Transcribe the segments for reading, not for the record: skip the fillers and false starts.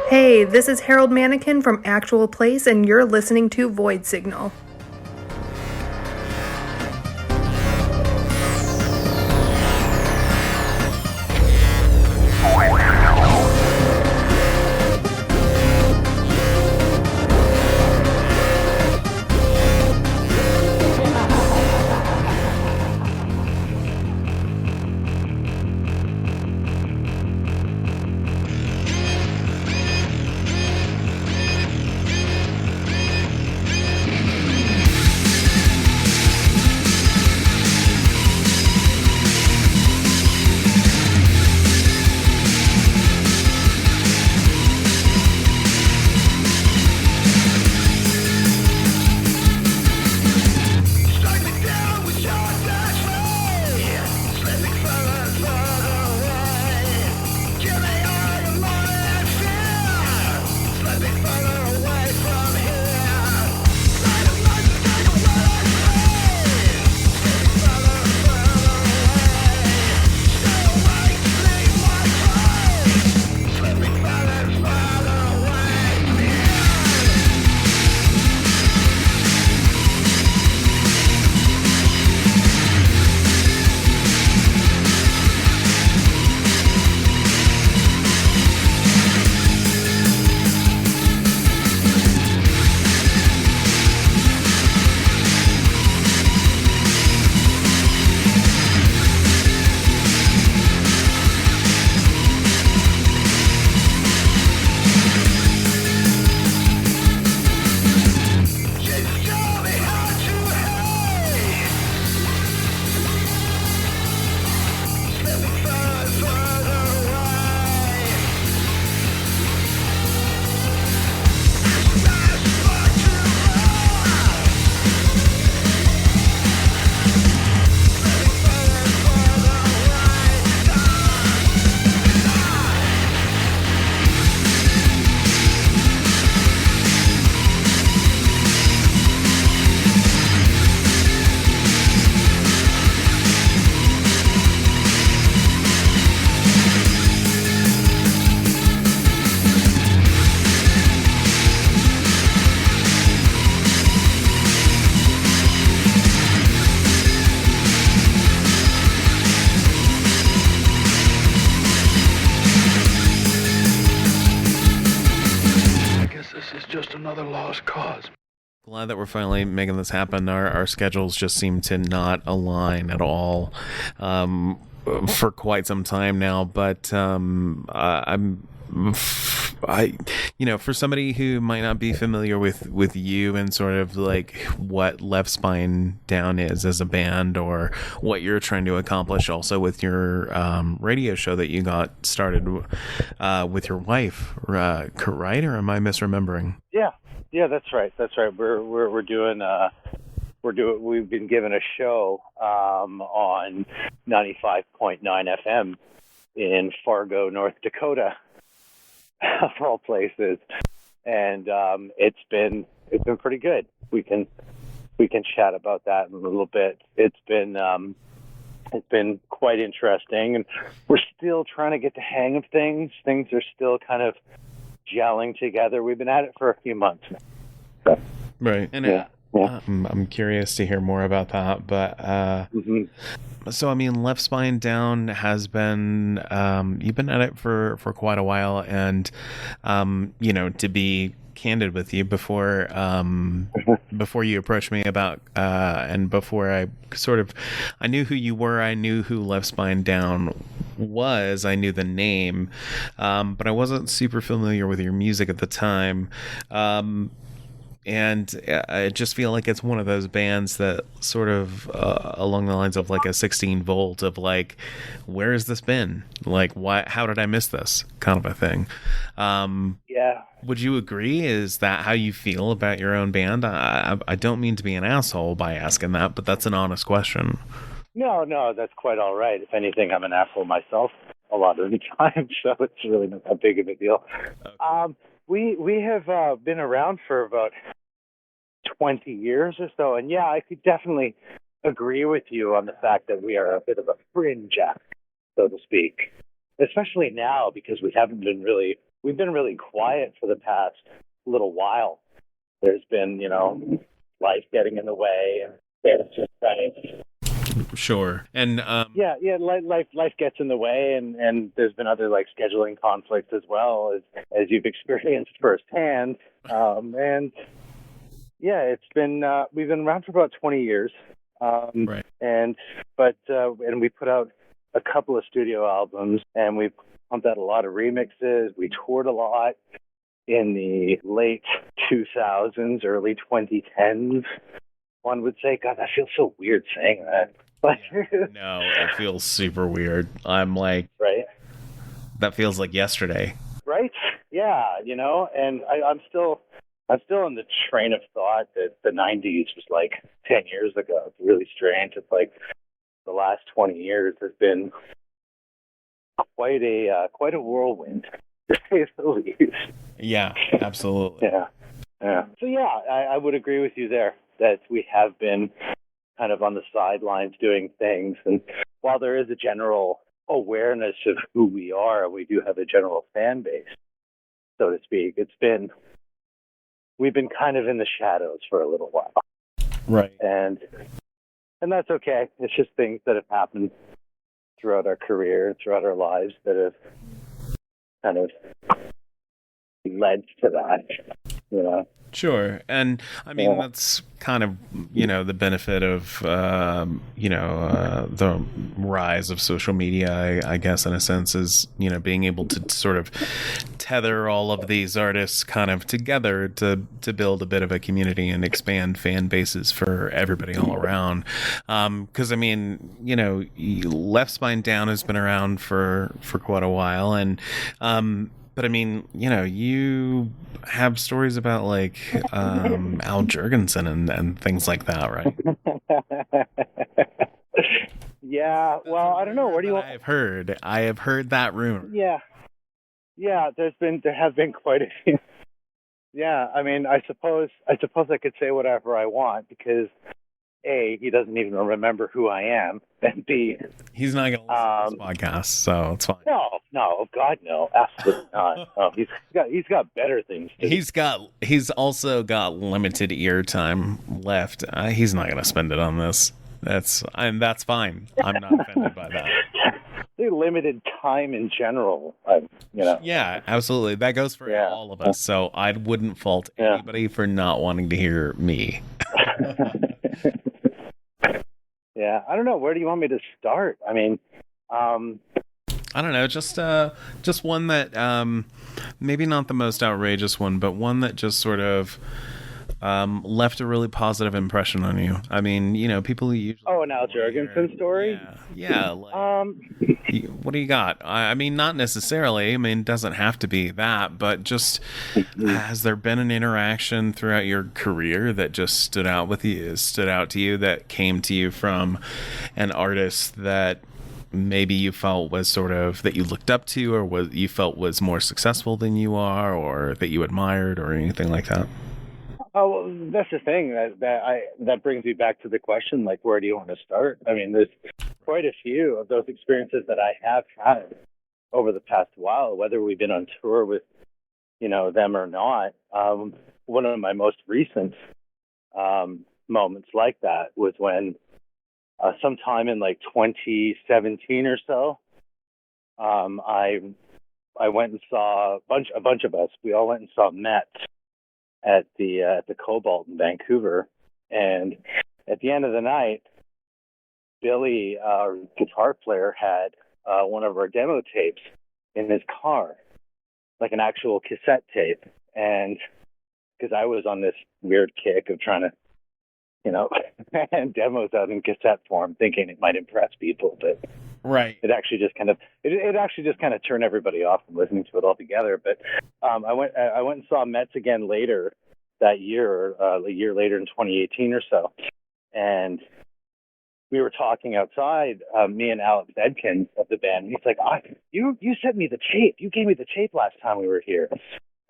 Hey, this is Harold Mannequin from Actual Place, and you're listening to Void Signal. Glad that we're finally making this happen. Our schedules just seem to not align at all for quite some time now. But for somebody who might not be familiar with you and sort of like what Left Spine Down is as a band, or what you're trying to accomplish also with your radio show that you got started with your wife, right? Or am I misremembering? Yeah, that's right. We're doing we've been given a show on 95.9 FM in Fargo, North Dakota, of all places, and it's been pretty good. We can chat about that in a little bit. It's been quite interesting, and we're still trying to get the hang of things. Things are still kind of gelling together. We've been at it for a few months now. So, right. And I'm curious to hear more about that. But so, I mean, Left Spine Down has been, you've been at it for quite a while. And, to be candid with you, before you approached me about, and before I knew who you were, I knew who Left Spine Down was, I knew the name, but I wasn't super familiar with your music at the time. And I just feel like it's one of those bands that sort of along the lines of like a 16 volt of like, where has this been? Like, why? How did I miss this? Kind of a thing. Yeah. Would you agree? Is that how you feel about your own band? I don't mean to be an asshole by asking that, but that's an honest question. No, that's quite all right. If anything, I'm an asshole myself a lot of the time, so it's really not that big of a deal. Okay. We have been around for about 20 years or so, and yeah, I could definitely agree with you on the fact that we are a bit of a fringe act, so to speak, especially now because we haven't been really we've been really quiet for the past little while. There's been, life getting in the way, and it's just kind of sure. And life gets in the way, and there's been other like scheduling conflicts as well as you've experienced firsthand. And yeah, it's been we've been around for about 20 years. Right. And we put out a couple of studio albums, and we pumped out a lot of remixes. We toured a lot in the late 2000s, early 2010s. One would say, God, that feels so weird saying that. But no, it feels super weird. I'm like, right? That feels like yesterday. Right? Yeah, and I'm still in the train of thought that the 90s was like 10 years ago. It's really strange. It's like the last 20 years has been quite a whirlwind, to say the least. Yeah, absolutely. Yeah. So I would agree with you there that we have been kind of on the sidelines doing things. And while there is a general awareness of who we are, we do have a general fan base, so to speak. We've been kind of in the shadows for a little while. Right. And that's okay. It's just things that have happened throughout our career, throughout our lives that have kind of led to that, Sure. And I mean, that's kind of, the benefit of, the rise of social media, I guess, in a sense, is, being able to sort of tether all of these artists kind of together to build a bit of a community and expand fan bases for everybody all around. Because, I mean, Left Spine Down has been around for quite a while. And, but I mean, you have stories about like Al Jurgensen and things like that, right? Yeah. Well, I don't know. Where do you want? I have heard that rumor. Yeah. There have been quite a few. Yeah. I mean, I suppose I could say whatever I want because A, he doesn't even remember who I am, and B, he's not going to listen to this podcast, so it's fine. No, God, no, absolutely not. Oh, he's got better things to do. He's also got limited ear time left. He's not going to spend it on this. That's fine. I'm not offended by that. Limited time in general, Yeah, absolutely. That goes for all of us. So I wouldn't fault anybody for not wanting to hear me. Yeah, I don't know. Where do you want me to start? I mean, I don't know. Just one that maybe not the most outrageous one, but one that just sort of left a really positive impression on you. I mean, people usually. Oh, an Al Jurgensen story? Yeah. What do you got? I mean, not necessarily. I mean, it doesn't have to be that, but just has there been an interaction throughout your career that just stood out to you, that came to you from an artist that maybe you felt was sort of that you looked up to, or was you felt was more successful than you are, or that you admired, or anything like that? Oh, well, that's the thing that brings me back to the question, like, where do you want to start? I mean, there's quite a few of those experiences that I have had over the past while, whether we've been on tour with, them or not. One of my most recent moments like that was when sometime in like 2017 or so, I went and saw a bunch of us. We all went and saw Met at the Cobalt in Vancouver, and at the end of the night, Billy, our guitar player, had one of our demo tapes in his car, like an actual cassette tape. And because I was on this weird kick of trying to, and demos out in cassette form, thinking it might impress people, but right. It actually just kind of turned everybody off from listening to it altogether. But I went and saw Mets again later that year, a year later in 2018 or so, and we were talking outside, me and Alex Edkins of the band. And he's like, "You sent me the tape. You gave me the tape last time we were here."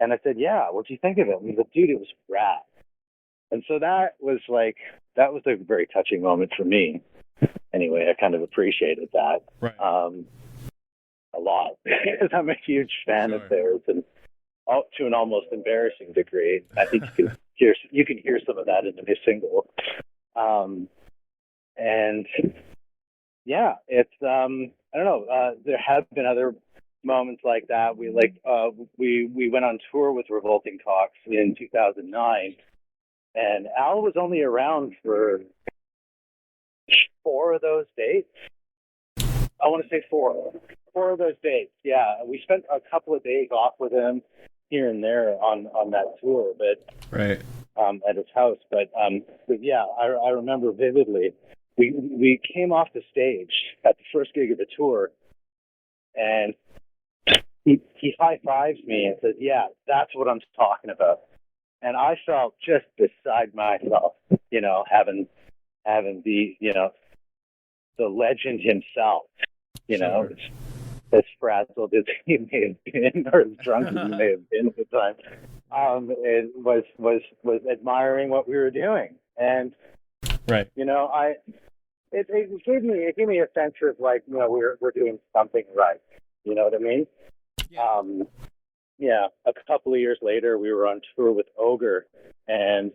And I said, "Yeah. What do you think of it?" And he's like, "Dude, it was rad." And so that was a very touching moment for me. Anyway, I kind of appreciated that right. A lot because I'm a huge fan of theirs, and to an almost embarrassing degree. I think you can hear some of that in the new single. And yeah, it's I don't know. There have been other moments like that. We went on tour with Revolting Talks in 2009, and Al was only around for 4 of those dates. I want to say 4 of those dates. Yeah, we spent a couple of days off with him here and there on that tour, but right at his house. But yeah, I remember vividly. We came off the stage at the first gig of the tour, and he high-fives me and says, "Yeah, that's what I'm talking about." And I felt just beside myself, having the, the legend himself, sure. as frazzled as he may have been, or as drunk as he may have been at the time, it was admiring what we were doing. And, right. It gave me a sense of like, we're doing something right. You know what I mean? Yeah. A couple of years later, we were on tour with Ogre, and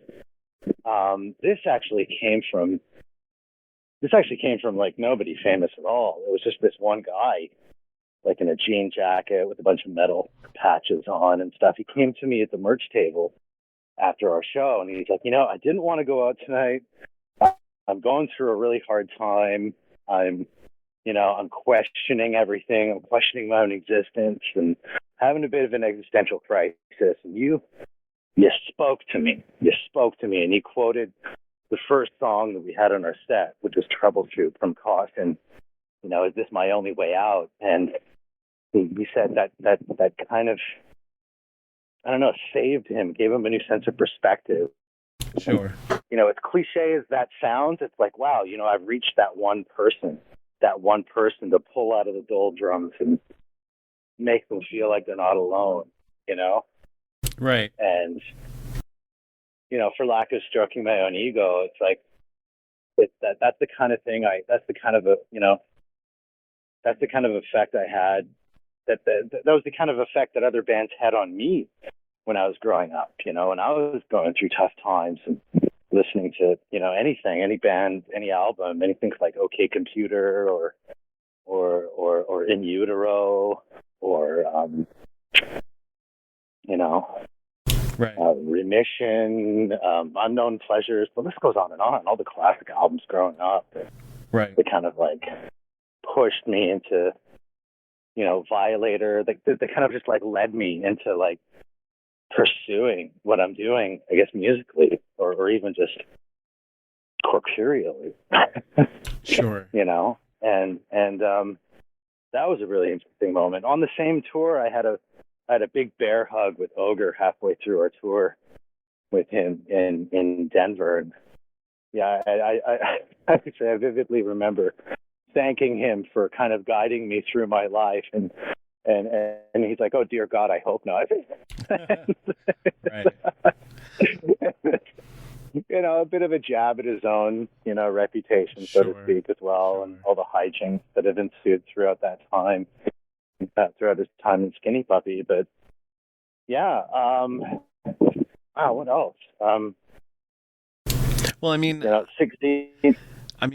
this actually came from like nobody famous at all. It was just this one guy, like in a jean jacket with a bunch of metal patches on and stuff. He came to me at the merch table after our show, and he's like, I didn't want to go out tonight. I'm going through a really hard time. I'm questioning everything. I'm questioning my own existence and having a bit of an existential crisis. And you spoke to me. You spoke to me, and you quoted the first song that we had on our set, which was Troubleshoot from Caution. Is this my only way out? And he said that kind of, I don't know, saved him, gave him a new sense of perspective. Sure. As cliche as that sounds, it's like, wow, I've reached that one person to pull out of the doldrums and make them feel like they're not alone, Right. And, for lack of stroking my own ego, it's like, that's the kind of thing that's the kind of effect I had, that was the kind of effect that other bands had on me when I was growing up, and I was going through tough times and listening to, anything, any band, any album, anything like OK Computer or In Utero or, right. Remission, Unknown Pleasures. The list goes on and on. All the classic albums growing up. Right. They kind of like pushed me into, Violator. They kind of just like led me into like pursuing what I'm doing, I guess, musically or even just corporeally. Sure. And that was a really interesting moment. On the same tour, I had a big bear hug with Ogre halfway through our tour with him in Denver. And yeah, I would say I vividly remember thanking him for kind of guiding me through my life, and he's like, "Oh dear God, I hope not." Right. A bit of a jab at his own, reputation, so to speak, as well, and all the hijinks that have ensued throughout that time, throughout his time in Skinny Puppy. But yeah, wow, what else? Well, I mean, 16.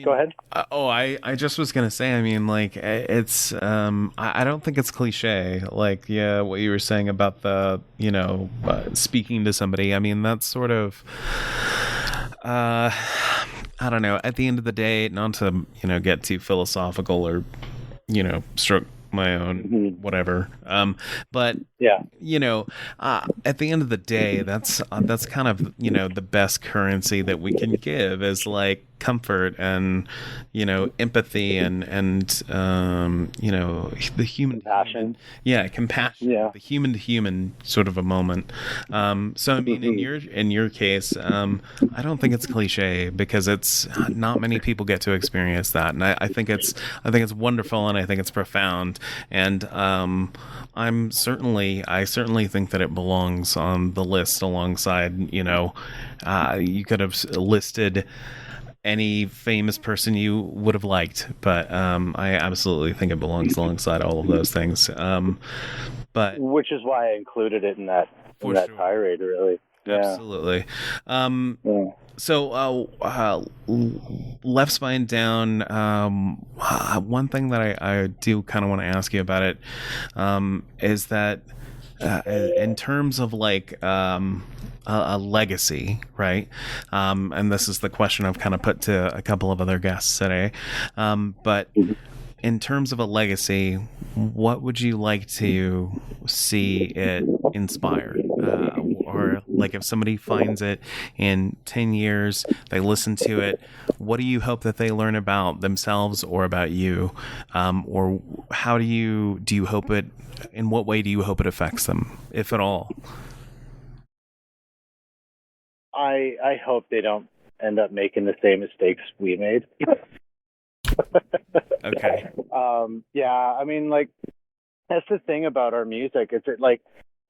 Go ahead. I just was gonna say. I mean, like, it's. I don't think it's cliche. Like, yeah, what you were saying about the, speaking to somebody. I mean, that's sort of. I don't know. At the end of the day, not to get too philosophical or stroke my own whatever. But yeah, at the end of the day, that's kind of the best currency that we can give is like comfort and empathy and the human compassion. Compassion. Yeah. The human to human sort of a moment. So I mean, in your case, I don't think it's cliche because it's not many people get to experience that, and I think it's wonderful and I think it's profound, and I certainly think that it belongs on the list alongside you could have listed any famous person you would have liked, but I absolutely think it belongs alongside all of those things. But which is why I included it in that tirade, really. Yeah. Absolutely. So, Left Spine Down, one thing that I do kind of want to ask you about it is that in terms of like a legacy, right? And this is the question I've kind of put to a couple of other guests today. But in terms of a legacy, what would you like to see it inspire? Or like if somebody finds it in 10 years, they listen to it, what do you hope that they learn about themselves or about you? Or how do you hope it, in what way do you hope it affects them, if at all? I hope they don't end up making the same mistakes we made. Okay. Yeah, I mean, like, that's the thing about our music. It's like,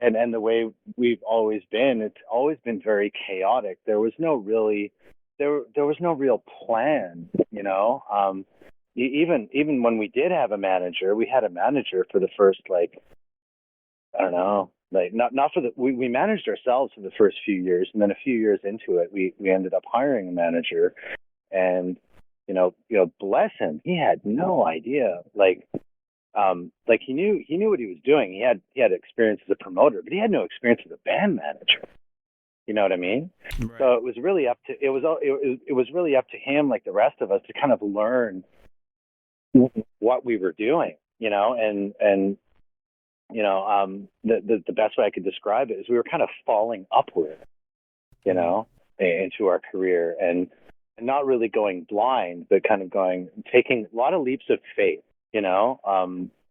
and the way we've always been, it's always been very chaotic. There was no really, there was no real plan, you know. Even when we did have a manager, we had a manager for the first, like, I don't know, like not for the, we managed ourselves for the first few years, and then a few years into it, we ended up hiring a manager, and you know, bless him, he had no idea, like he knew what he was doing. He had experience as a promoter, but he had no experience as a band manager. You know what I mean? Right. So it was really up to him, like the rest of us, to kind of learn what we were doing. You know, and you know, the best way I could describe it is we were kind of falling upward, you know, into our career, and not really going blind, but kind of taking a lot of leaps of faith, you know.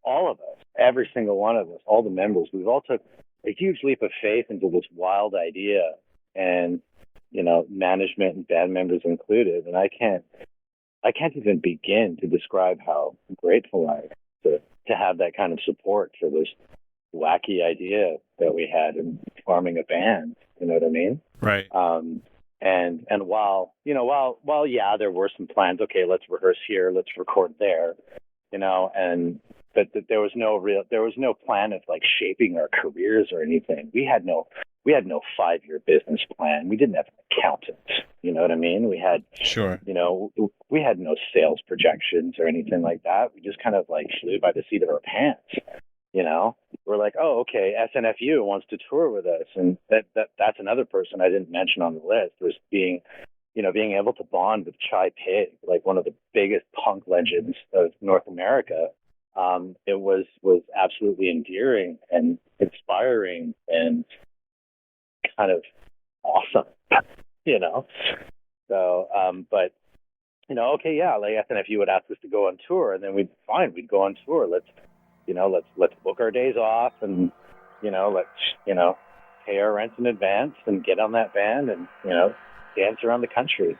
All of us, every single one of us, all the members, we've all took a huge leap of faith into this wild idea, and, you know, management and band members included. And I can't even begin to describe how grateful I am to have that kind of support for this wacky idea that we had in forming a band. You know what I mean? Right. And while yeah, there were some plans. Okay, let's rehearse here, let's record there, you know, but there was no plan of like shaping our careers or anything. We had no 5-year business plan. We didn't have an accountant. You know what I mean? We had, sure, you know, we had no sales projections or anything like that. We just kind of like flew by the seat of our pants. You know, we're like, oh, okay, SNFU wants to tour with us, and that's another person I didn't mention on the list, was being able to bond with Chai Pig, like one of the biggest punk legends of North America. It was absolutely endearing and inspiring and kind of awesome, you know. So, but you know, okay, yeah, like SNFU would ask us to go on tour, and then we'd go on tour. Let's book our days off, and, you know, let's pay our rent in advance and get on that van and, you know, dance around the country.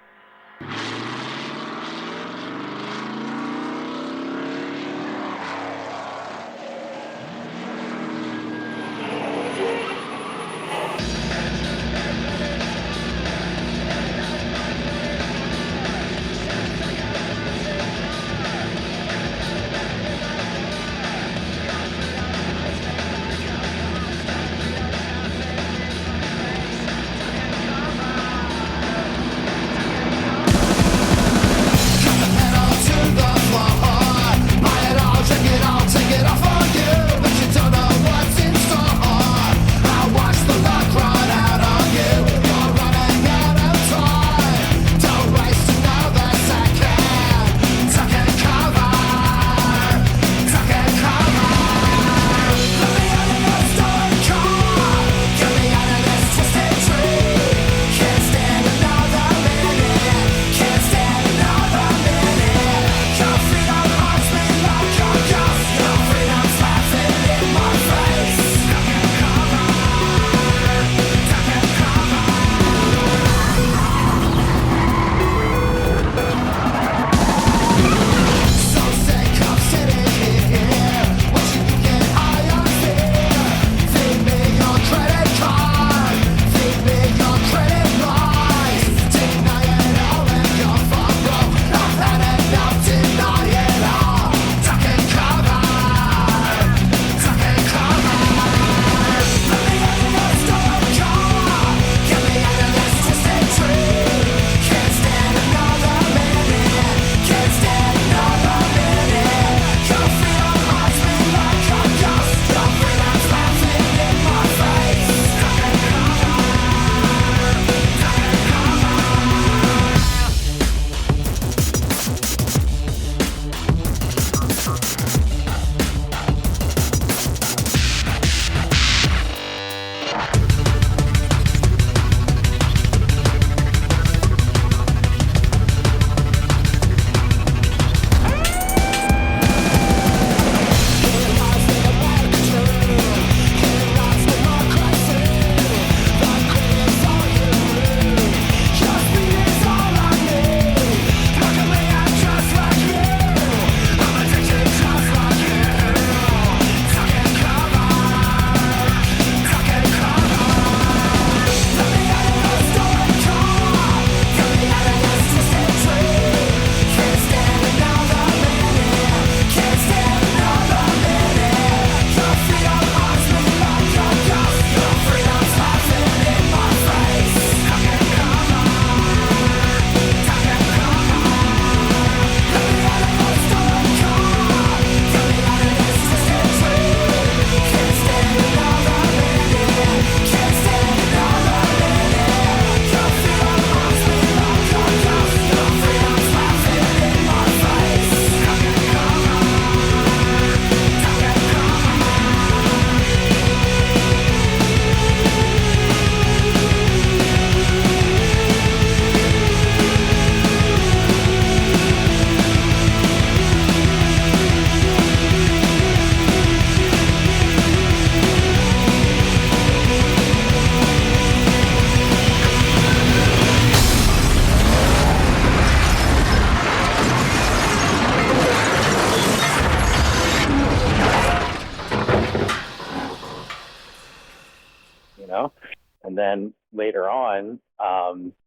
And then later on,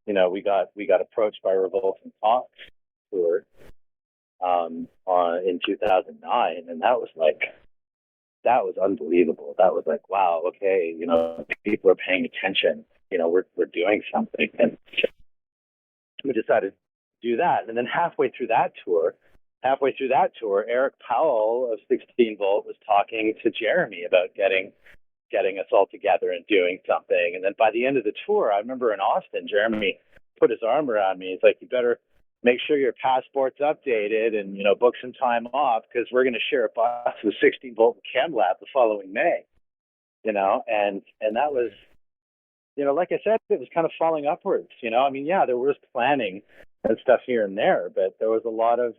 we got approached by Revolt and Talks tour in 2009, and that was unbelievable. That was like, wow, okay, people are paying attention. We're doing something, and we decided to do that. And then halfway through that tour, Eric Powell of 16 Volt was talking to Jeremy about getting us all together and doing something. And then by the end of the tour, I remember in Austin, Jeremy put his arm around me. He's like, you better make sure your passport's updated and, book some time off, because we're going to share a bus with 16 Volt and ChemLab the following May, and that was, like I said, it was kind of falling upwards, there was planning and stuff here and there, but there was a lot of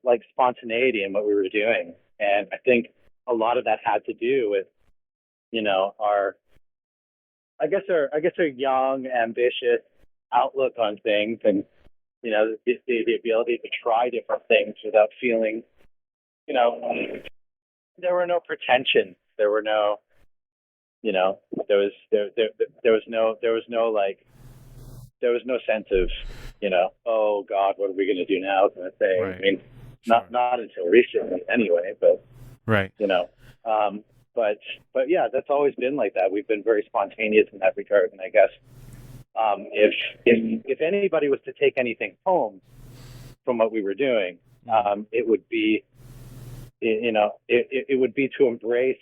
like spontaneity in what we were doing. And I think a lot of that had to do with, our young, ambitious outlook on things, and, the ability to try different things without feeling, there were no pretensions. There were no, there was no sense of, oh God, what are we going to do now kind of thing. Right. I mean, Sure. not until recently anyway, but, Right. But yeah, that's always been like that. We've been very spontaneous in that regard. And I guess, if anybody was to take anything home from what we were doing, it would be, it would be to embrace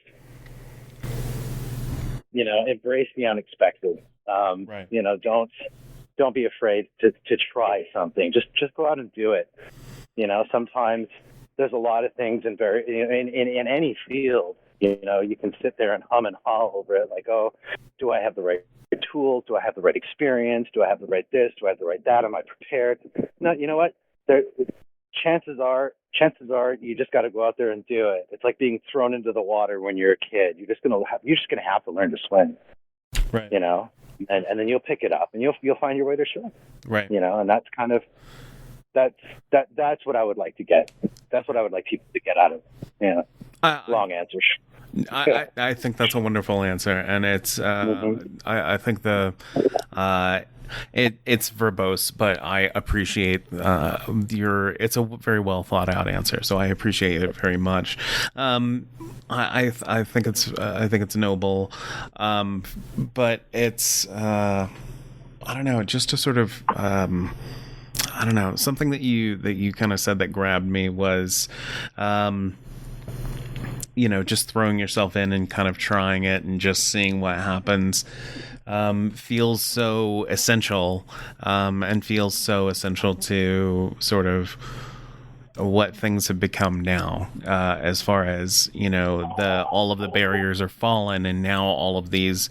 the unexpected. Right. Don't be afraid to try something. Just go out and do it. Sometimes there's a lot of things in any field. You can sit there and hum and haw over it, like, oh, do I have the right tools? Do I have the right experience? Do I have the right this? Do I have the right that? Am I prepared? No, you know what? Chances are you just got to go out there and do it. It's like being thrown into the water when you're a kid. You're just gonna have to learn to swim. Right. And then you'll pick it up and you'll find your way to shore. Right. And that's kind of that's what I would like to get. That's what I would like people to get out of it. Long answer. I think that's a wonderful answer, and it's I think it's verbose, but I appreciate it's a very well thought out answer, so I appreciate it very much. I think it's noble, but it's I don't know, just to sort of I don't know, something that you kind of said that grabbed me was just throwing yourself in and kind of trying it and just seeing what happens feels so essential, and feels so essential to sort of what things have become now, as far as, all of the barriers are fallen, and now all of these,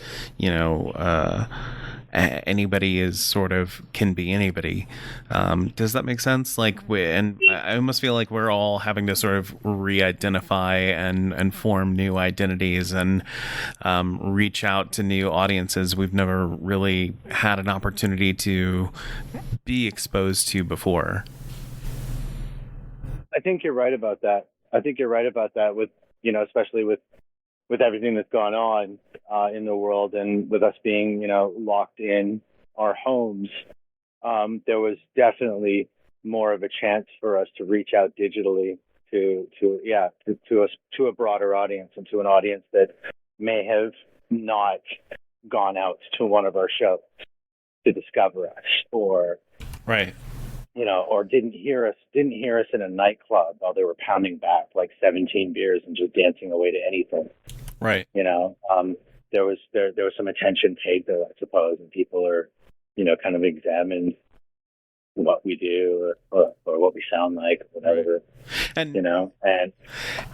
anybody is sort of can be anybody. Does that make sense? And I almost feel like we're all having to sort of re-identify and form new identities and reach out to new audiences we've never really had an opportunity to be exposed to before. I think you're right about that. With, especially with everything that's gone on in the world, and with us being, locked in our homes, there was definitely more of a chance for us to reach out digitally to a broader audience, and to an audience that may have not gone out to one of our shows to discover us, or right. Or didn't hear us in a nightclub while they were pounding back like 17 beers and just dancing away to anything. Right. There was some attention paid to, I suppose, and people are, kind of examined what we do or what we sound like, whatever. And and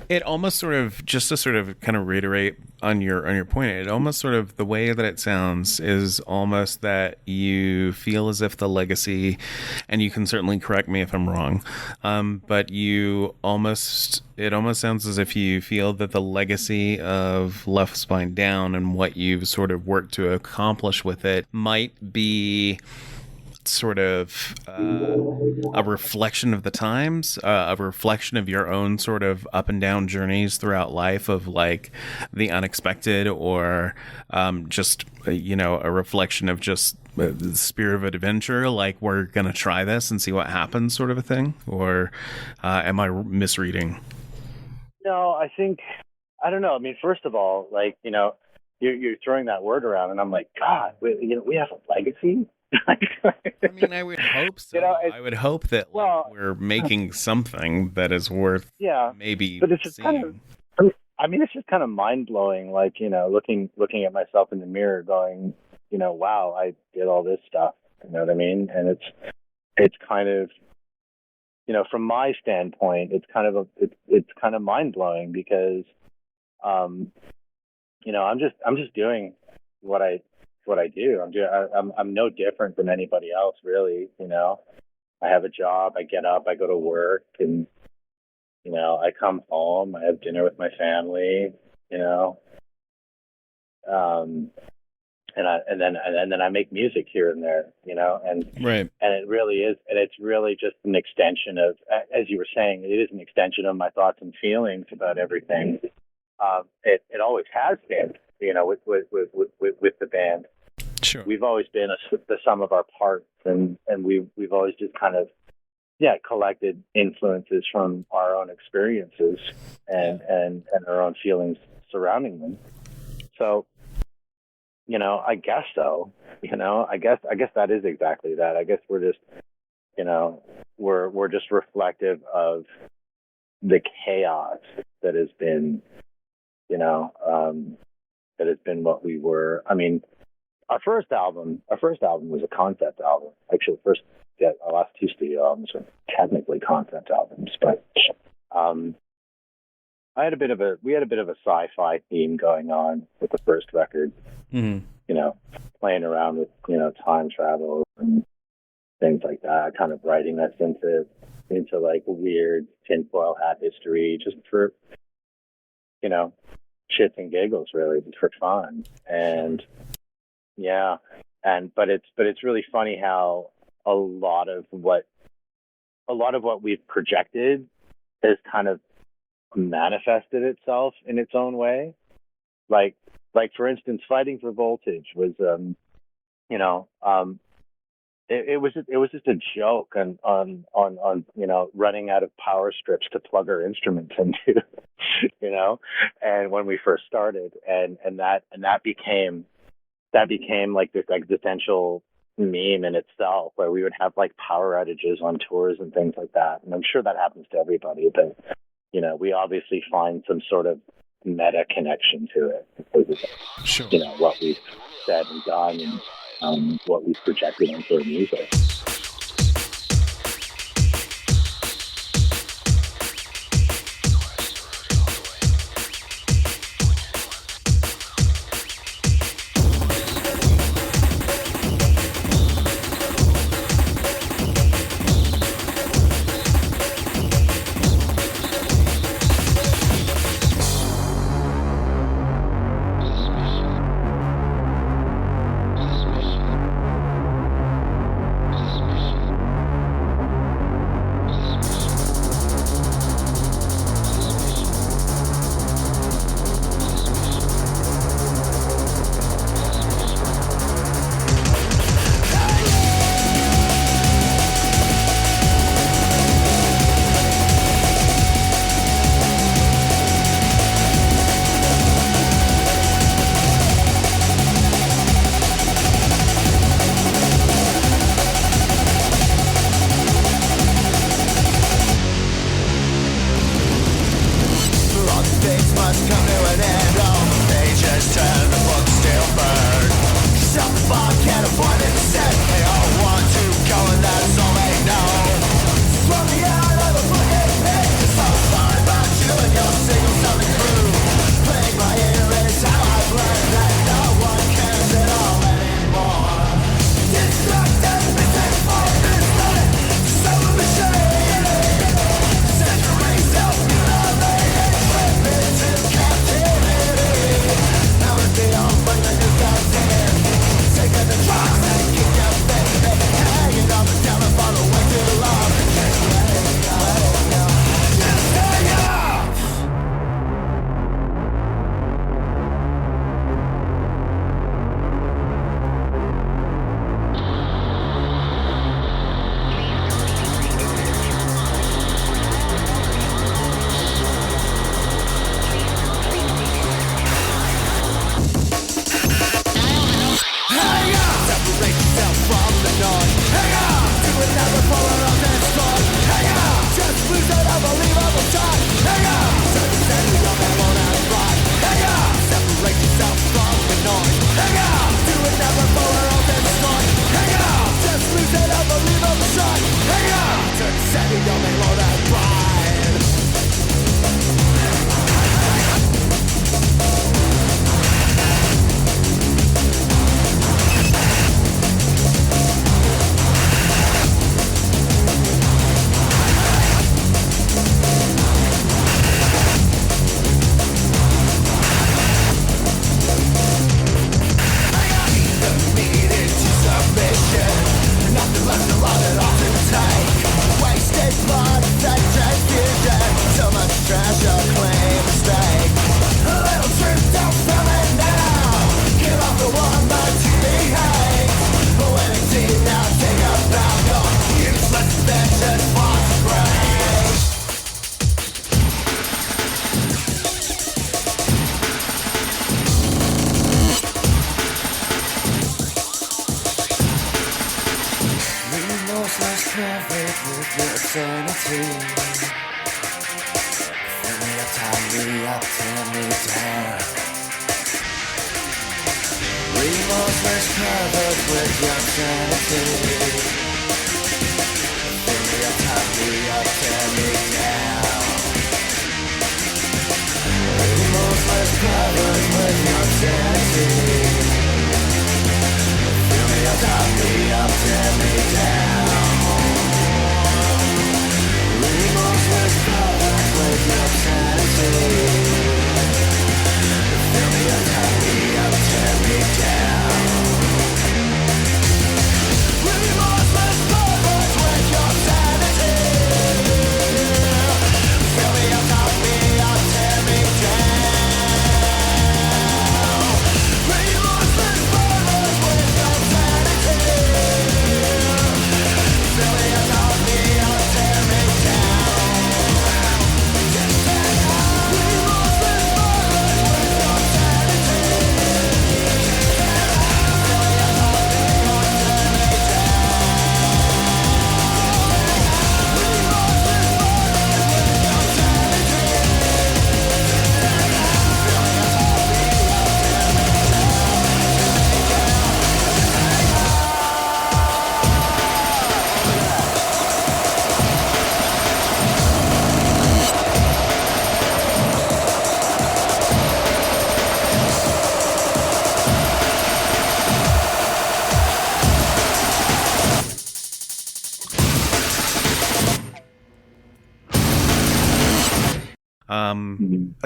it almost sort of, just to sort of kind of reiterate on your point, it almost sort of, the way that it sounds is almost that you feel as if the legacy, and you can certainly correct me if I'm wrong, but it almost sounds as if you feel that the legacy of Left Spine Down and what you've sort of worked to accomplish with it might be sort of a reflection of the times, a reflection of your own sort of up and down journeys throughout life, of like the unexpected, or just a reflection of just the spirit of adventure, like we're gonna try this and see what happens, sort of a thing? Or am I misreading? No, I don't know. I mean, first of all, like, you're throwing that word around, and I'm like, God, we have a legacy. I mean, I would hope so. I would hope that we're making something that is worth maybe but it's just seeing. It's just kind of mind blowing. Like, looking at myself in the mirror, going, wow, I did all this stuff. You know what I mean? And it's kind of, from my standpoint, it's kind of mind blowing because, I'm just doing what I do. I'm no different than anybody else, really. I have a job. I get up. I go to work, and I come home. I have dinner with my family. And then I make music here and there. And right. And it really is, and it's really just an extension of, as you were saying, it is an extension of my thoughts and feelings about everything. It always has been, with the band. Sure. We've always been the sum of our parts, and we've always just kind of, collected influences from our own experiences and our own feelings surrounding them. So, I guess so. I guess that is exactly that. I guess we're just, we're just reflective of the chaos that has been, that has been what we were. I mean, our first album was a concept album. Actually, our last two studio albums were technically concept albums, but we had a bit of a sci-fi theme going on with the first record. Mm-hmm. Playing around with time travel and things like that, kind of writing us into like weird tinfoil hat history, just for shits and giggles, really, just for fun. And but it's really funny how a lot of what we've projected has kind of manifested itself in its own way. Like for instance, Fighting for Voltage was it was just a joke on running out of power strips to plug our instruments into, and when we first started, and that became like this existential meme in itself, where we would have like power outages on tours and things like that. And I'm sure that happens to everybody, but we obviously find some sort of meta connection to it because of sure. What we've said and done, and what we've projected into our music. with your eternity. Fill me up, tie me up, tear me down. Remorseless pervert with your sanity. Fill me up, tie me up, tear me down. Remorseless pervert with your sanity. Fill me up, tie me up, tear me down. Remorseless pervert with your sanity. Fill me up, tie me up, tear me down. Remorseless pervert with your sanity. Fill me up, tie me up, tear me down. Remorseless pervert with your sanity. Fill me up, tie me up, tear me down. Remorseless pervert with your sanity.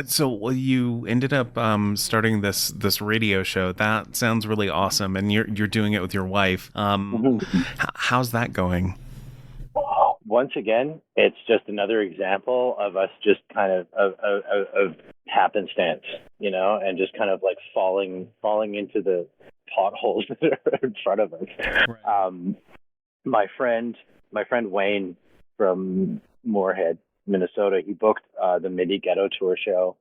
So you ended up starting this radio show. That sounds really awesome, and you're doing it with your wife. How's that going? Once again, it's just another example of us just kind of happenstance, you know, and just kind of like falling into the potholes that are in front of us. Right. My friend Wayne from Moorhead, Minnesota, he booked the Midi Ghetto Tour show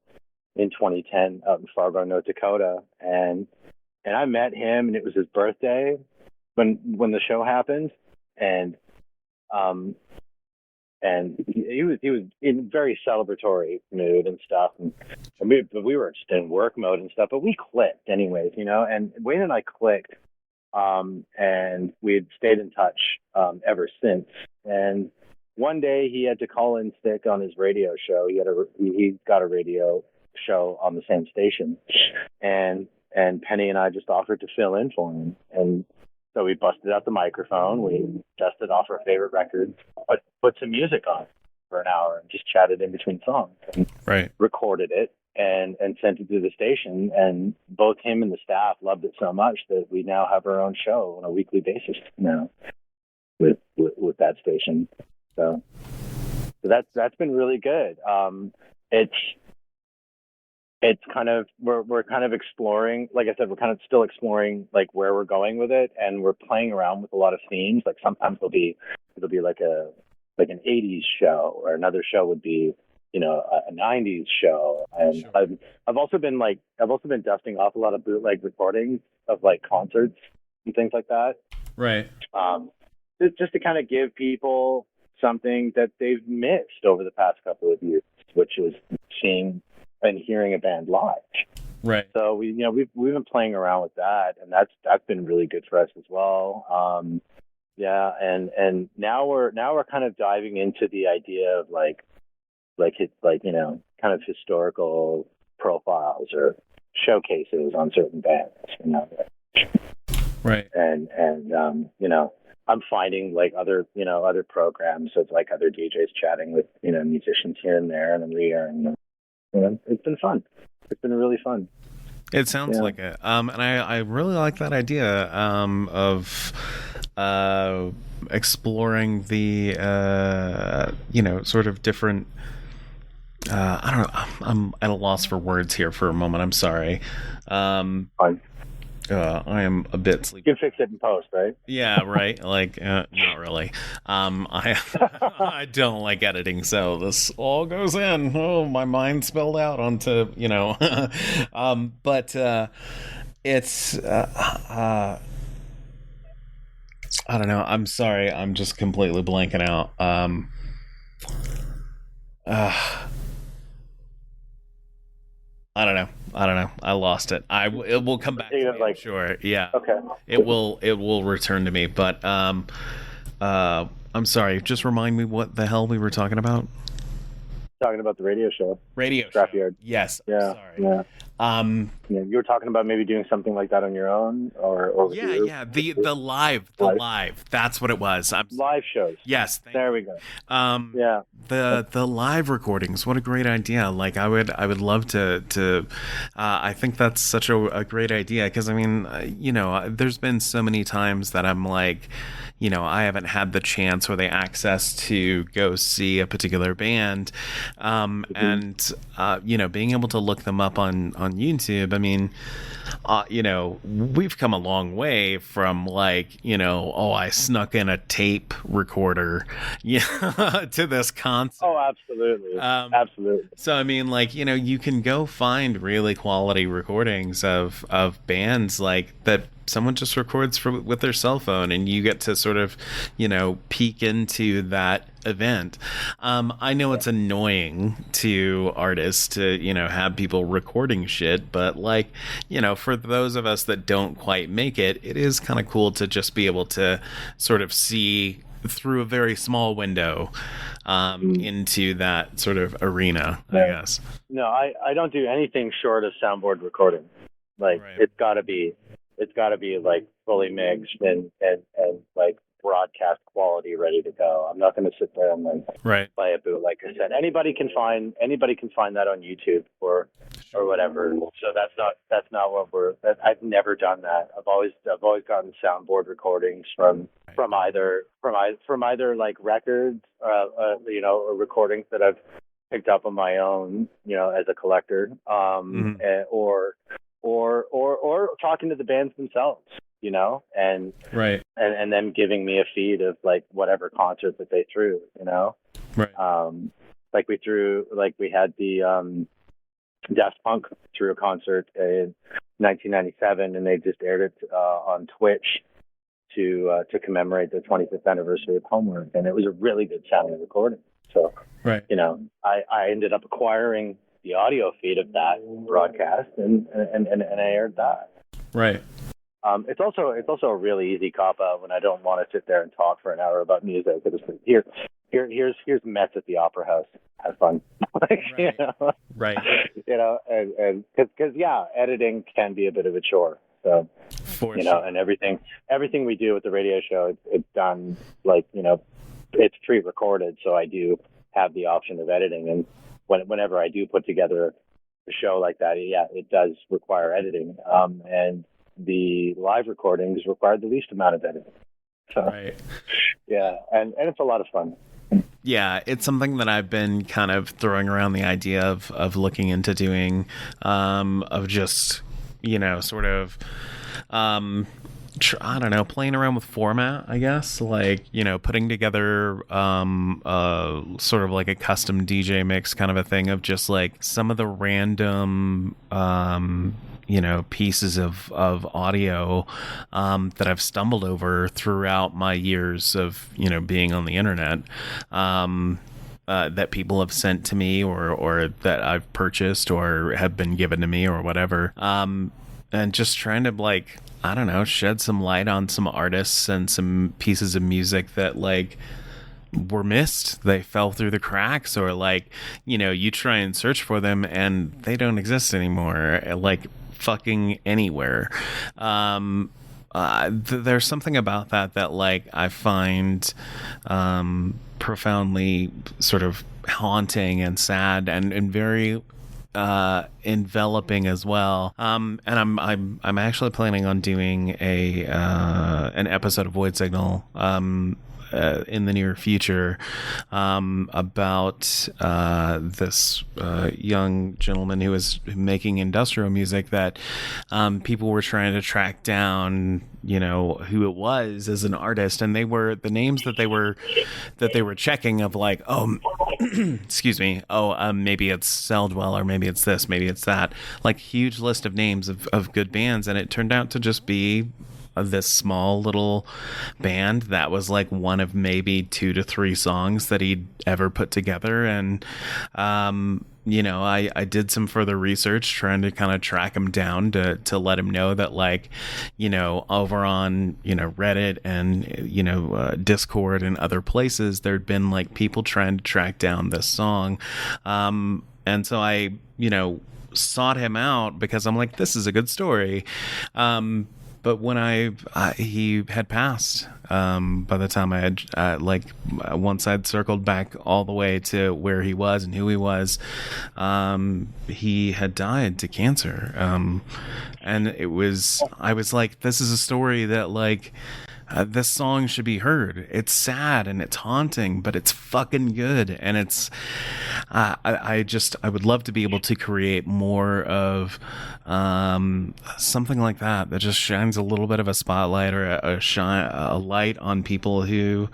in 2010 out in Fargo, North Dakota, and I met him, and it was his birthday when the show happened, and he was in very celebratory mood and stuff, and we were just in work mode and stuff, but we clicked anyways, you know, and Wayne and I clicked, and we had stayed in touch ever since, and one day he had to call in sick on his radio show. He got a radio show on the same station, and Penny and I just offered to fill in for him. And so we busted out the microphone, we dusted off our favorite records, put some music on for an hour, and just chatted in between songs. And recorded it and sent it to the station. And both him and the staff loved it so much that we now have our own show on a weekly basis now with that station. So that's been really good. It's kind of we're kind of exploring, like I said, we're kind of still exploring like where we're going with it, and we're playing around with a lot of themes. Like sometimes it'll be like an 80s show, or another show would be, you know, a 90s show. And sure. I've also been dusting off a lot of bootleg recordings of like concerts and things like that. Right. Just to kind of give people something that they've missed over the past couple of years, which was seeing and hearing a band live. Right. So we've been playing around with that, and that's been really good for us as well. And now we're kind of diving into the idea of like you know, kind of historical profiles or showcases on certain bands, you know. Right. And you know, I'm finding like other programs of like other DJs chatting with, you know, musicians here and there, and and you know, it's been fun. It's been really fun. It sounds like it. And I really like that idea of exploring the you know, sort of different I don't know, I'm at a loss for words here for a moment. I'm sorry. Fine. I am a bit sleepy. You can fix it in post, right? Yeah, right. Like, not really. I don't like editing, so this all goes in. Oh, my mind spilled out onto, you know. But it's I don't know. I'm sorry. I'm just completely blanking out. I don't know. I lost it. It will come back to me, I'm sure. Yeah. Okay. It will return to me, but I'm sorry. Just remind me what the hell we were talking about. Talking about the radio show. Scrapyard. Yes. Yeah. Sorry. Yeah. You were talking about maybe doing something like that on your own, or yeah. The live. That's what it was. Live shows. Yes. There we go. Yeah. The live recordings. What a great idea! Like I would love to. I think that's such a great idea because I mean, there's been so many times that I'm like, I haven't had the chance or the access to go see a particular band, and being able to look them up on YouTube. I mean, we've come a long way from like, I snuck in a tape recorder, to this concert. Oh, absolutely. Absolutely. So, I mean, like, you can go find really quality recordings of bands like that. Someone just records with their cell phone and you get to sort of, peek into that event. I know it's annoying to artists to, have people recording shit, but like, for those of us that don't quite make it, it is kind of cool to just be able to sort of see through a very small window into that sort of arena, I guess. No, I don't do anything short of soundboard recording. Like, right. It's got to be like fully mixed and like broadcast quality ready to go. I'm not going to sit there and like play a boot. Like I said, anybody can find that on YouTube or whatever. So that's not what I've never done that. I've always gotten soundboard recordings from either like records, or recordings that I've picked up on my own, as a collector, or talking to the bands themselves, and them giving me a feed of like whatever concert that they threw, like we had the Daft Punk threw a concert in 1997, and they just aired it on Twitch to commemorate the 25th anniversary of Homework, and it was a really good sounding recording. So, I ended up acquiring the audio feed of that broadcast and I aired that. Right. It's also a really easy cop out when I don't want to sit there and talk for an hour about music. Here's Mets at the Opera House. Have fun. Right. And because editing can be a bit of a chore. So for sure. And everything we do with the radio show, it's done like it's pre-recorded, so I do have the option of editing, and whenever I do put together a show like that, it does require editing. And the live recordings require the least amount of editing. So, yeah, and it's a lot of fun. Yeah, it's something that I've been kind of throwing around the idea of looking into doing, of just, sort of, I don't know, playing around with format, I guess, like, putting together sort of like a custom DJ mix kind of a thing of just like some of the random pieces of audio that I've stumbled over throughout my years of being on the internet, that people have sent to me or that I've purchased or have been given to me or whatever, and just trying to like, I don't know, shed some light on some artists and some pieces of music that like were missed. They fell through the cracks, or like, you try and search for them and they don't exist anymore, like fucking anywhere. There's something about that like I find profoundly sort of haunting and sad and very enveloping as well. And I'm actually planning on doing an episode of Void Signal in the near future about this young gentleman who was making industrial music that people were trying to track down, who it was as an artist, and they were the names that they were checking of like, excuse me, maybe it's Celdwell, or maybe it's this, maybe it's that, like huge list of names of good bands, and it turned out to just be this small little band that was like one of maybe 2 to 3 songs that he'd ever put together. And I did some further research trying to kind of track him down to let him know that, like, over on, Reddit and, Discord and other places, there'd been like people trying to track down this song. And so I, sought him out because I'm like, this is a good story. But when he had passed, by the time I had, once I'd circled back all the way to where he was and who he was, he had died to cancer. And I was like, this is a story that, like, this song should be heard. It's sad and it's haunting, but it's fucking good. And it's, I would love to be able to create more of something like that just shines a little bit of a spotlight or a light on people who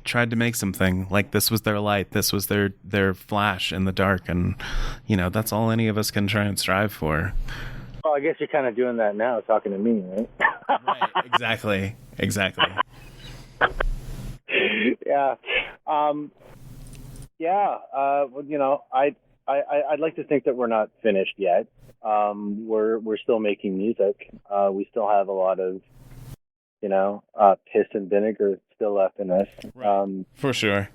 tried to make something. Like, this was their light, this was their flash in the dark, and that's all any of us can try and strive for. Well, I guess you're kind of doing that now, talking to me, right? Right, exactly. Yeah. I'd like to think that we're not finished yet. We're still making music. We still have a lot of, piss and vinegar still left in us. Right. For sure.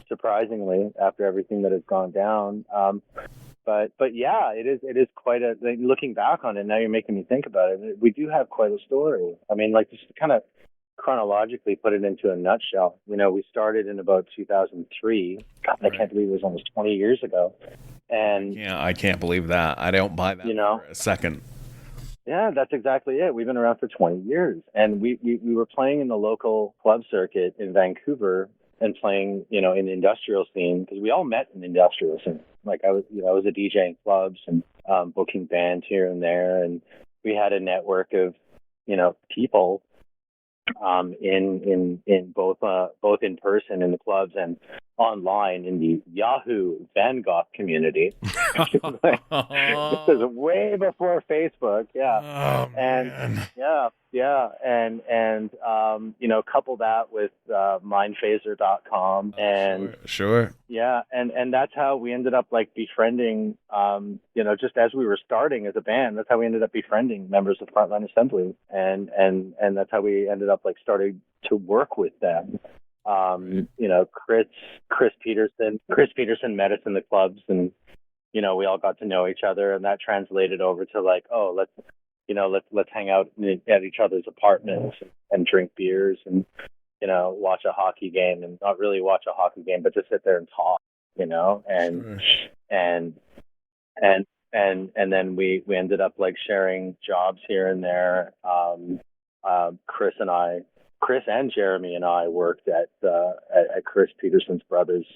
Surprisingly, after everything that has gone down. But yeah, it is quite a, looking back on it, now you're making me think about it. We do have quite a story. I mean, like, just to kind of chronologically put it into a nutshell, we started in about 2003. God, I can't believe it was almost 20 years ago. And yeah, I can't believe that. I don't buy that for a second. Yeah, that's exactly it. We've been around for 20 years, and we were playing in the local club circuit in Vancouver and playing, in the industrial scene, because we all met in the industrial scene. Like, I was a DJ in clubs and booking bands here and there, and we had a network of, people in both in person in the clubs and online in the Yahoo Van Gogh community. This is way before Facebook. Yeah. Oh, and man. yeah. And couple that with mindphaser.com and sure. Yeah. And that's how we ended up, like, befriending, just as we were starting as a band, that's how we ended up befriending members of Frontline Assembly. And that's how we ended up, like, starting to work with them. Chris Peterson met us in the clubs, and, we all got to know each other, and that translated over to, like, oh, let's hang out at each other's apartments and drink beers and, watch a hockey game, and not really watch a hockey game, but just sit there and talk, and, sure. and then we ended up, like, sharing jobs here and there. Chris and Jeremy and I worked at Chris Peterson's brother's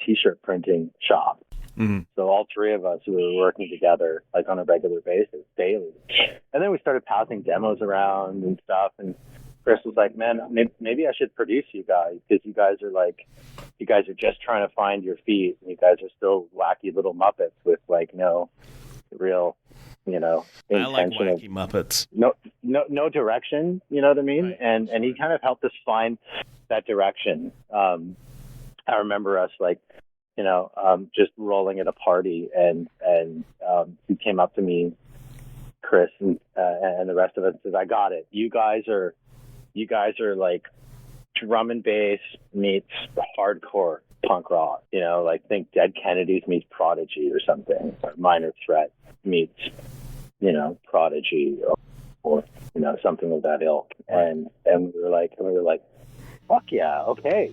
t-shirt printing shop. Mm-hmm. So all three of us, we were working together, like, on a regular basis, daily. And then we started passing demos around and stuff. And Chris was like, man, maybe I should produce you guys, because you guys are just trying to find your feet. And you guys are still wacky little Muppets with, like, no real, I like wacky of, Muppets. No direction, you know what I mean? Right. And he kind of helped us find that direction. I remember us, like, just rolling at a party, and he came up to me, Chris, and the rest of us, says, I got it. You guys are like drum and bass meets hardcore punk rock, like, think Dead Kennedys meets Prodigy or something, or Minor Threat meets, Prodigy or something of that ilk. And we were like, fuck yeah, okay.